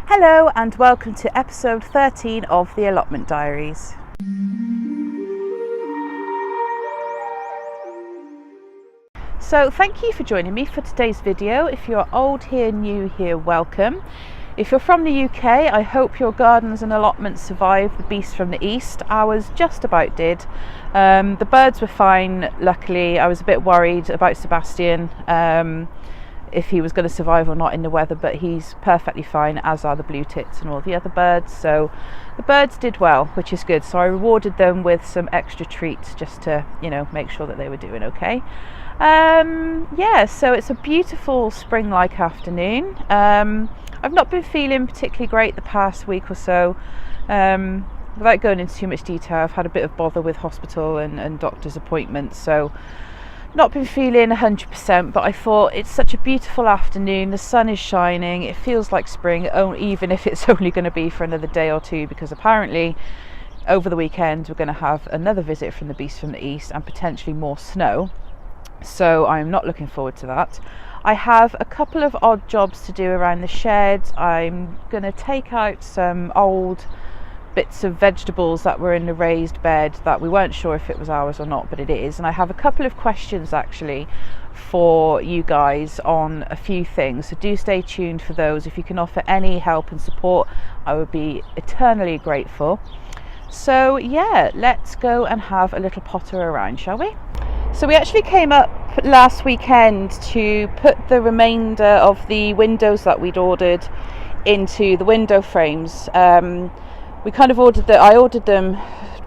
Hello and welcome to episode 13 of the Allotment Diaries. So thank you for joining me for today's video. If you're old here, new here, welcome. If you're from the UK, I hope your gardens and allotments survived the beast from the east. Ours just about did. The birds were fine, luckily. I was a bit worried about Sebastian, if he was going to survive or not in the weather, but he's perfectly fine, as are the blue tits and all the other birds. So the birds did well, which is good. So I rewarded them with some extra treats just to, make sure that they were doing okay. So it's a beautiful spring-like afternoon. I've not been feeling particularly great the past week or so. Without going into too much detail, I've had a bit of bother with hospital and doctor's appointments, so not been feeling 100%, but I thought it's such a beautiful afternoon, the sun is shining, it feels like spring, even if it's only going to be for another day or two, because apparently over the weekend we're going to have another visit from the beast from the east and potentially more snow. So I'm not looking forward to that. I have a couple of odd jobs to do around the shed. I'm going to take out some old bits of vegetables that were in the raised bed that we weren't sure if it was ours or not, but it is. And I have a couple of questions actually for you guys on a few things, so do stay tuned for those. If you can offer any help and support, I would be eternally grateful. So yeah, let's go and have a little potter around, shall we? So we actually came up last weekend to put the remainder of the windows that we'd ordered into the window frames. We kind of I ordered them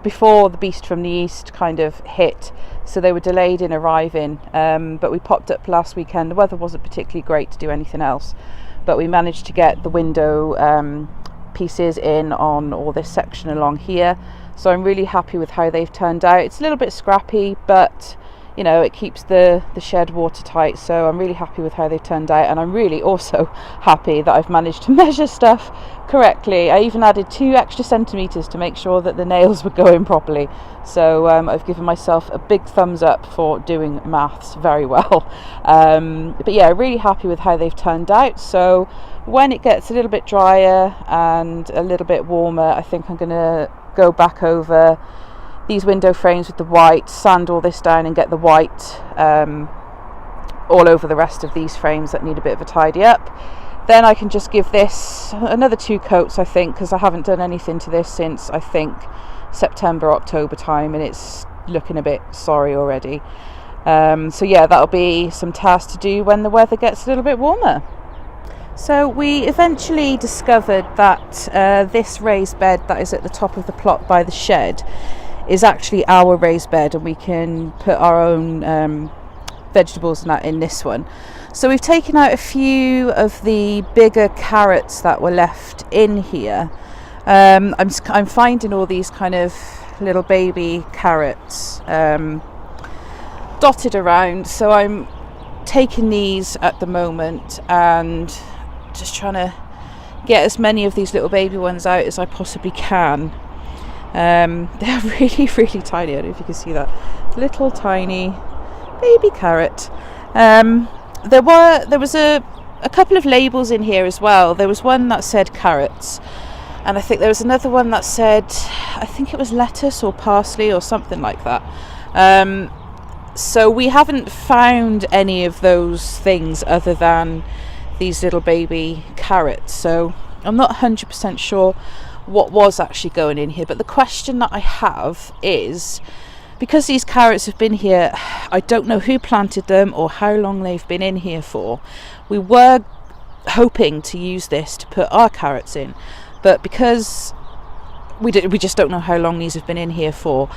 before the beast from the east kind of hit, so they were delayed in arriving, but we popped up last weekend. The weather wasn't particularly great to do anything else, but we managed to get the window pieces in on all this section along here, so I'm really happy with how they've turned out. It's a little bit scrappy, but it keeps the shed watertight, so I'm really happy with how they've turned out, and I'm really also happy that I've managed to measure stuff correctly. I even added 2 extra centimetres to make sure that the nails were going properly, so I've given myself a big thumbs up for doing maths very well. But yeah, really happy with how they've turned out. So when it gets a little bit drier and a little bit warmer, I think I'm going to go back over these window frames with the white, sand all this down and get the white all over the rest of these frames that need a bit of a tidy up. Then I can just give this another 2 coats, I think, because I haven't done anything to this since I think September, October time, and it's looking a bit sorry already. So yeah, that'll be some tasks to do when the weather gets a little bit warmer. So we eventually discovered that this raised bed that is at the top of the plot by the shed is actually our raised bed, and we can put our own vegetables and that in this one. So we've taken out a few of the bigger carrots that were left in here. I'm finding all these kind of little baby carrots dotted around, so I'm taking these at the moment and just trying to get as many of these little baby ones out as I possibly can. They're really, really tiny. I don't know if you can see that. Little tiny baby carrot. There was a couple of labels in here as well. There was one that said carrots, and I think there was another one that said, I think it was lettuce or parsley or something like that. So we haven't found any of those things other than these little baby carrots, so I'm not 100% sure what was actually going in here. But the question that I have is, because these carrots have been here, I don't know who planted them or how long they've been in here for. We were hoping to use this to put our carrots in, but because we just don't know how long these have been in here for,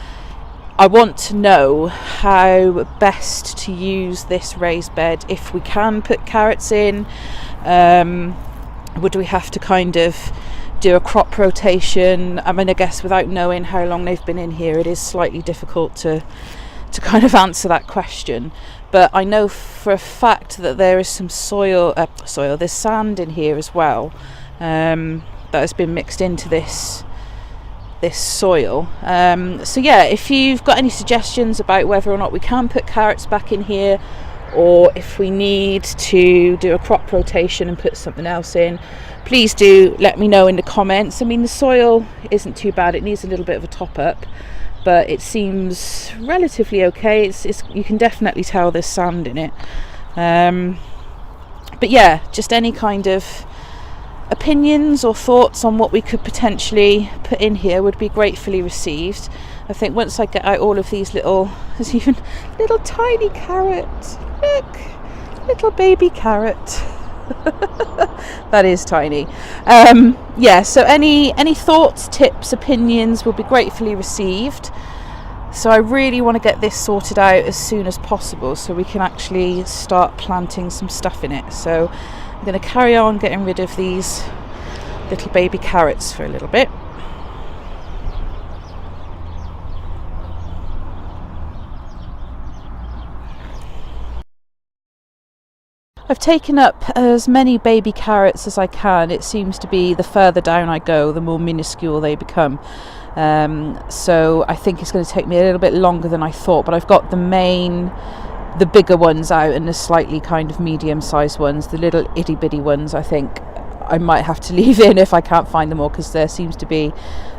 I want to know how best to use this raised bed. If we can put carrots in, would we have to kind of do a crop rotation? I mean, I guess without knowing how long they've been in here, it is slightly difficult to kind of answer that question. But I know for a fact that there is some there's sand in here as well, that has been mixed into this soil. So yeah, if you've got any suggestions about whether or not we can put carrots back in here, or if we need to do a crop rotation and put something else in, please do let me know in the comments. I mean, the soil isn't too bad, it needs a little bit of a top up, but it seems relatively okay. It's you can definitely tell there's sand in it. But yeah, just any kind of opinions or thoughts on what we could potentially put in here would be gratefully received. I think once I get out all of these there's even little tiny carrot. Look, little baby carrot. That is tiny. Yeah, so any thoughts, tips, opinions will be gratefully received. So I really want to get this sorted out as soon as possible so we can actually start planting some stuff in it. So I'm going to carry on getting rid of these little baby carrots for a little bit. I've taken up as many baby carrots as I can. It seems to be the further down I go, the more minuscule they become. So I think it's going to take me a little bit longer than I thought, but I've got the bigger ones out and the slightly kind of medium-sized ones. The little itty-bitty ones, I think I might have to leave in if I can't find them all, because there seems to be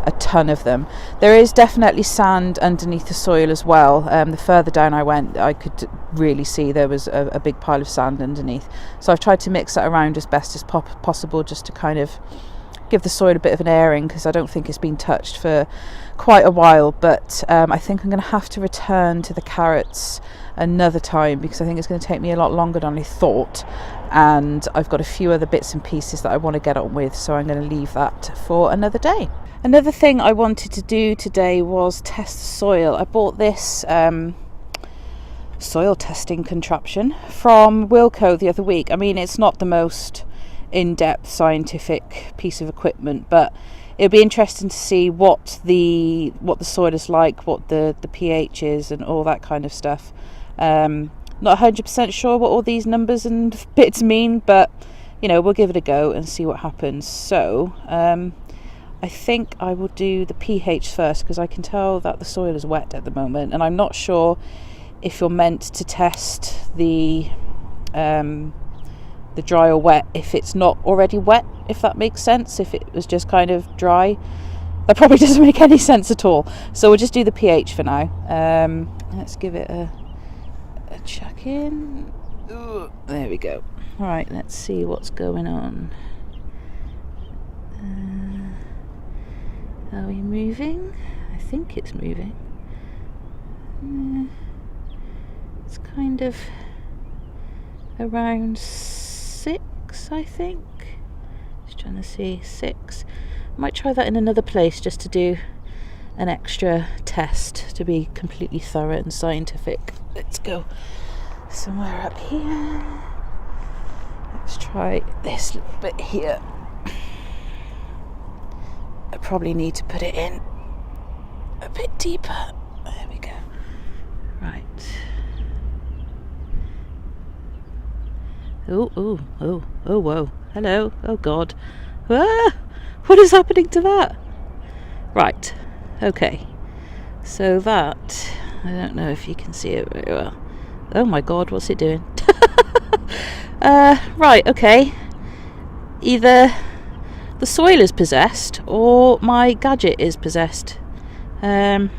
a ton of them. There is definitely sand underneath the soil as well. The further down I went, I could really see there was a big pile of sand underneath. So I've tried to mix that around as best as possible, just to kind of give the soil a bit of an airing, because I don't think it's been touched for quite a while. But I think I'm going to have to return to the carrots another time, because I think it's going to take me a lot longer than I thought, and I've got a few other bits and pieces that I want to get on with, so I'm going to leave that for another day. Another thing I wanted to do today was test the soil. I bought this soil testing contraption from Wilko the other week. I mean, it's not the most in-depth scientific piece of equipment, but it'll be interesting to see what the soil is like, what the pH is, and all that kind of stuff. Not 100% sure what all these numbers and bits mean, but you know, we'll give it a go and see what happens. So I think I will do the pH first, because I can tell that the soil is wet at the moment, and I'm not sure if you're meant to test the dry or wet if it's not already wet, if that makes sense. If it was just kind of dry, that probably doesn't make any sense at all. So we'll just do the pH for now. Let's give it a check in. Ooh, there we go. All right, let's see what's going on. Are we moving? I think it's moving. It's kind of around 6, I think. Just trying to see, 6. Might try that in another place just to do an extra test to be completely thorough and scientific. Let's go somewhere up here. Let's try this little bit here. I probably need to put it in a bit deeper. There we go. Right. Oh, whoa. Hello. Oh, God. Ah, what is happening to that? Right. Okay. So that, I don't know if you can see it very well. Oh my God, what's it doing? Right, okay. Either the soil is possessed or my gadget is possessed. Or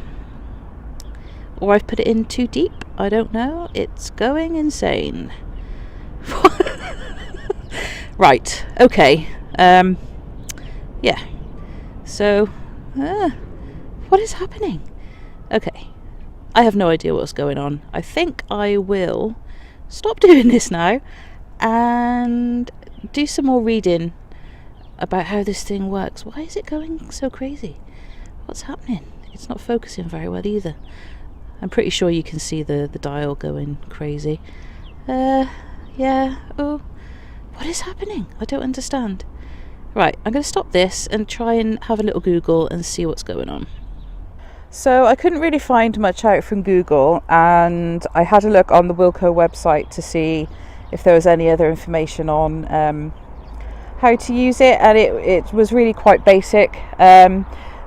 I've put it in too deep. I don't know. It's going insane. Right, okay. Yeah. So, what is happening? Okay. I have no idea what's going on. I think I will stop doing this now and do some more reading about how this thing works. Why is it going so crazy? What's happening? It's not focusing very well either. I'm pretty sure you can see the dial going crazy. Yeah. Oh, what is happening? I don't understand. Right, I'm going to stop this and try and have a little Google and see what's going on. So I couldn't really find much out from Google, and I had a look on the Wilko website to see if there was any other information on how to use it, and it was really quite basic.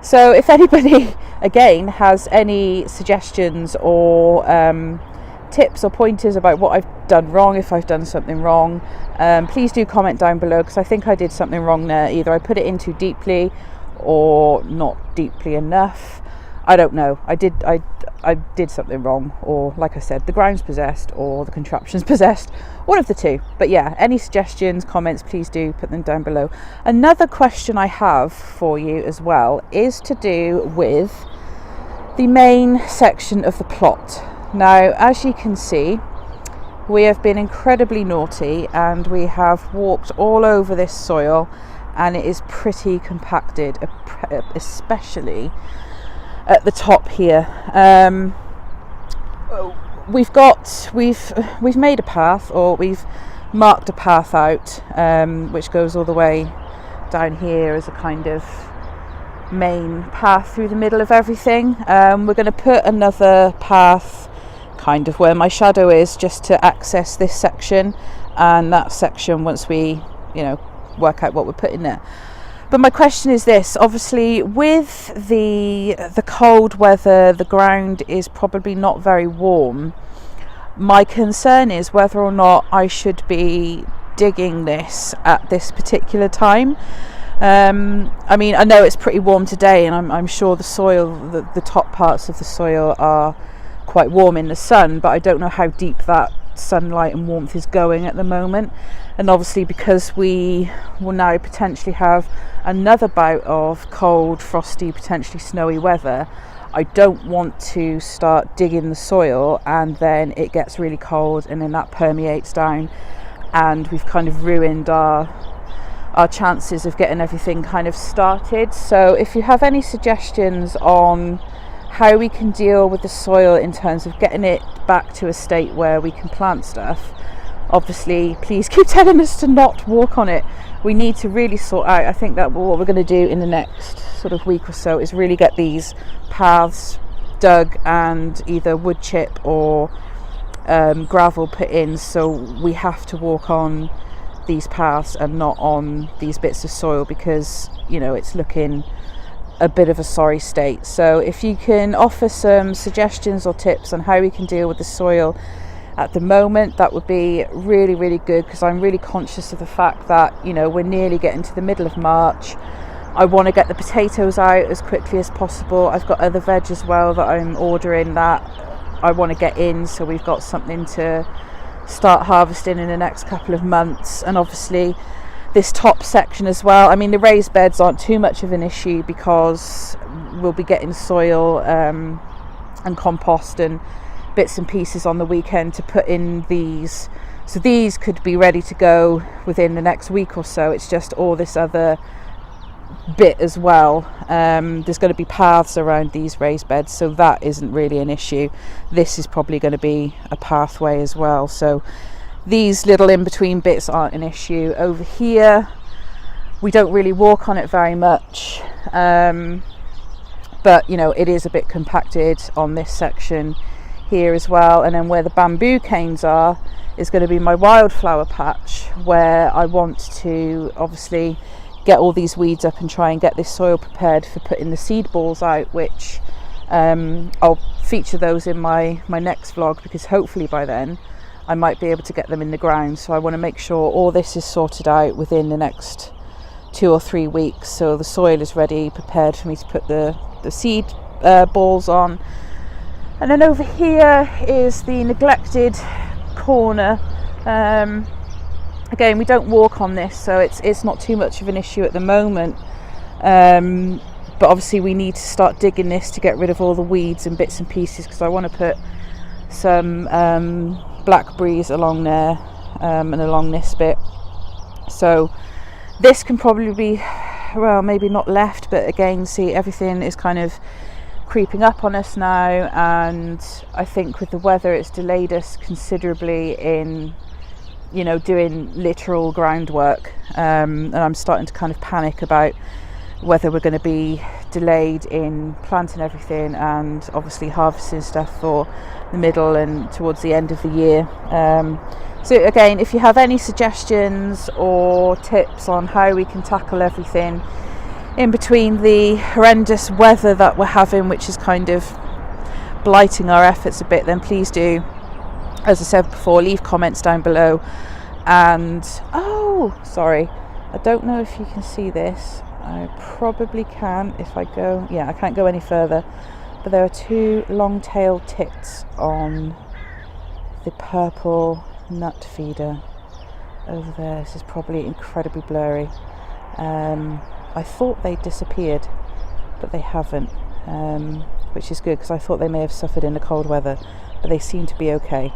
So if anybody again has any suggestions or tips or pointers about what I've done wrong, if I've done something wrong, please do comment down below, because I think I did something wrong there. Either I put it in too deeply or not deeply enough. I don't know. I did something wrong, or like I said, the ground's possessed or the contraption's possessed, one of the two. But yeah, any suggestions, comments, please do put them down below. Another question I have for you as well is to do with the main section of the plot. Now, as you can see, we have been incredibly naughty and we have walked all over this soil, and it is pretty compacted, especially at the top here. We've made a path, or we've marked a path out, which goes all the way down here as a kind of main path through the middle of everything. We're going to put another path kind of where my shadow is, just to access this section and that section once we, work out what we're putting there. But my question is this: obviously, with the cold weather, the ground is probably not very warm. My concern is whether or not I should be digging this at this particular time. I mean, I know it's pretty warm today, and I'm sure the soil, the top parts of the soil are quite warm in the sun, but I don't know how deep that sunlight and warmth is going at the moment. And obviously, because we will now potentially have another bout of cold, frosty, potentially snowy weather, I don't want to start digging the soil and then it gets really cold and then that permeates down, and we've kind of ruined our chances of getting everything kind of started. So if you have any suggestions on how we can deal with the soil in terms of getting it back to a state where we can plant stuff, obviously please keep telling us to not walk on it. We need to really sort out, I think that what we're going to do in the next sort of week or so is really get these paths dug and either wood chip or gravel put in, so we have to walk on these paths and not on these bits of soil, because it's looking a bit of a sorry state. So if you can offer some suggestions or tips on how we can deal with the soil at the moment, that would be really, really good, because I'm really conscious of the fact that we're nearly getting to the middle of March. I want to get the potatoes out as quickly as possible. I've got other veg as well that I'm ordering that I want to get in, so we've got something to start harvesting in the next couple of months. And obviously this top section as well, I mean, the raised beds aren't too much of an issue because we'll be getting soil and compost and bits and pieces on the weekend to put in these, so these could be ready to go within the next week or so. It's just all this other bit as well. There's going to be paths around these raised beds, so that isn't really an issue. This is probably going to be a pathway as well, so these little in-between bits aren't an issue. Over here we don't really walk on it very much, but it is a bit compacted on this section here as well. And then where the bamboo canes are is going to be my wildflower patch, where I want to obviously get all these weeds up and try and get this soil prepared for putting the seed balls out, which I'll feature those in my next vlog, because hopefully by then I might be able to get them in the ground. So I want to make sure all this is sorted out within the next 2 or 3 weeks, so the soil is ready, prepared for me to put the seed balls on. And then over here is the neglected corner. Again, we don't walk on this, so it's not too much of an issue at the moment, but obviously we need to start digging this to get rid of all the weeds and bits and pieces, because I want to put some blackberries along there and along this bit. So this can probably be, well, maybe not left, but again, see, everything is kind of creeping up on us now, and I think with the weather it's delayed us considerably in doing literal groundwork, and I'm starting to kind of panic about whether we're going to be delayed in planting everything and obviously harvesting stuff for the middle and towards the end of the year. So again, if you have any suggestions or tips on how we can tackle everything in between the horrendous weather that we're having, which is kind of blighting our efforts a bit, then please do as I said before, leave comments down below. And oh, sorry, I don't know if you can see this. I probably can if I go, yeah, I can't go any further, but there are 2 long-tailed tits on the purple nut feeder over there. This is probably incredibly blurry. I thought they disappeared, but they haven't, which is good because I thought they may have suffered in the cold weather, but they seem to be okay.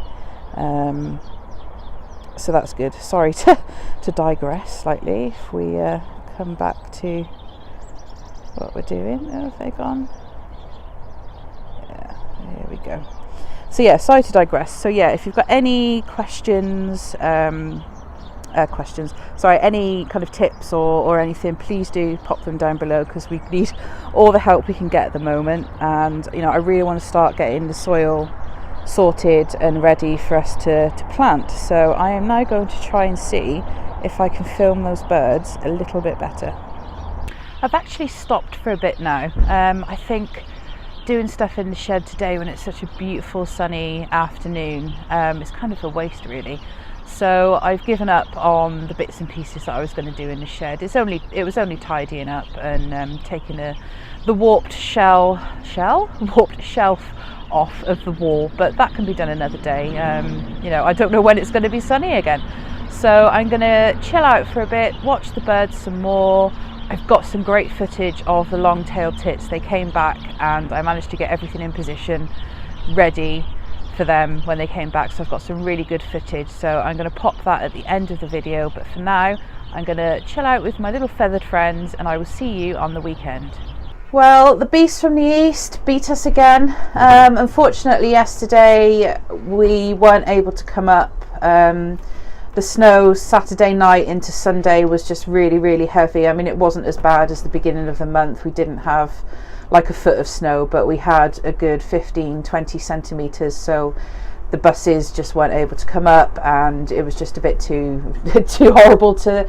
So that's good. Sorry to digress slightly. If we come back to what we're doing, oh, have they gone? Yeah, here we go. So yeah, sorry to digress. So yeah, if you've got any questions, any kind of tips or anything, please do pop them down below, because we need all the help we can get at the moment. And you know, I really want to start getting the soil sorted and ready for us to plant. So I am now going to try and see if I can film those birds a little bit better. I've actually stopped for a bit now. I think doing stuff in the shed today when it's such a beautiful sunny afternoon is kind of a waste really. So I've given up on the bits and pieces that I was going to do in the shed. It was only tidying up and taking the warped shelf off of the wall, but that can be done another day. You know, I don't know when it's going to be sunny again, so I'm going to chill out for a bit, watch the birds some more. I've got some great footage of the long-tailed tits. They came back and I managed to get everything in position ready for them when they came back, so I've got some really good footage, so I'm going to pop that at the end of the video. But for now, I'm going to chill out with my little feathered friends, and I will see you on the weekend. Well, the beast from the east beat us again. Unfortunately, yesterday we weren't able to come up. The snow Saturday night into Sunday was just really, really heavy. I mean, it wasn't as bad as the beginning of the month. We didn't have like a foot of snow, but we had a good 15-20 centimetres, so the buses just weren't able to come up, and it was just a bit too horrible to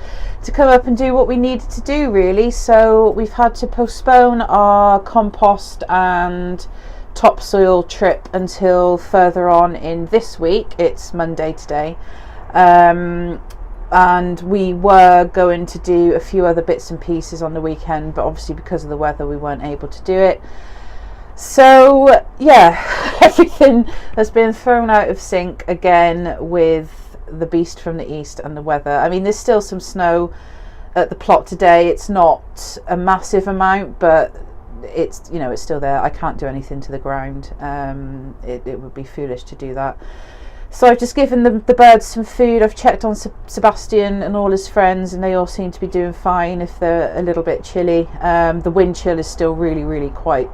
come up and do what we needed to do really. So we've had to postpone our compost and topsoil trip until further on in this week. It's Monday today, and we were going to do a few other bits and pieces on the weekend, but obviously because of the weather we weren't able to do it. So yeah, everything has been thrown out of sync again with the beast from the east and the weather. I mean, there's still some snow at the plot today. It's not a massive amount, but it's, you know, it's still there. I can't do anything to the ground. It would be foolish to do that. So I've just given the birds some food. I've checked on Sebastian and all his friends, and they all seem to be doing fine if they're a little bit chilly. The wind chill is still really, really quite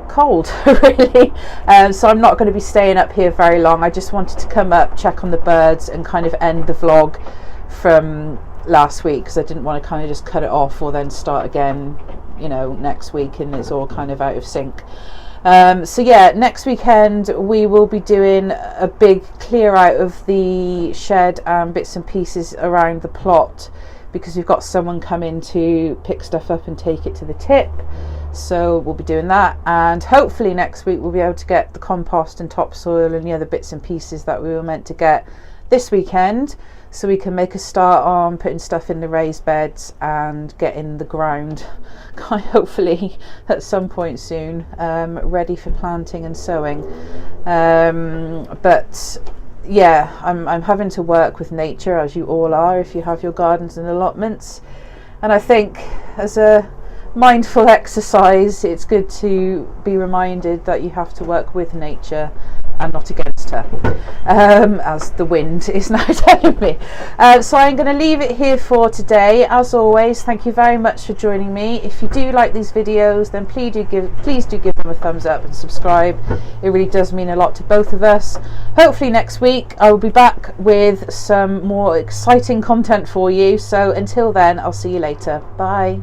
cold, really. So I'm not going to be staying up here very long. I just wanted to come up, check on the birds, and kind of end the vlog from last week, because I didn't want to kind of just cut it off or then start again, you know, next week, and it's all kind of out of sync. So yeah, next weekend we will be doing a big clear out of the shed and bits and pieces around the plot, because we've got someone coming to pick stuff up and take it to the tip. So we'll be doing that, and hopefully next week we'll be able to get the compost and topsoil and the other bits and pieces that we were meant to get this weekend, so we can make a start on putting stuff in the raised beds and getting the ground hopefully at some point soon ready for planting and sowing. But yeah, I'm having to work with nature, as you all are if you have your gardens and allotments, and I think as a mindful exercise it's good to be reminded that you have to work with nature and not against her, as the wind is now telling me. So I'm going to leave it here for today. As always, thank you very much for joining me. If you do like these videos, then please do give them a thumbs up and subscribe. It really does mean a lot to both of us. Hopefully next week I will be back with some more exciting content for you. So until then, I'll see you later. Bye.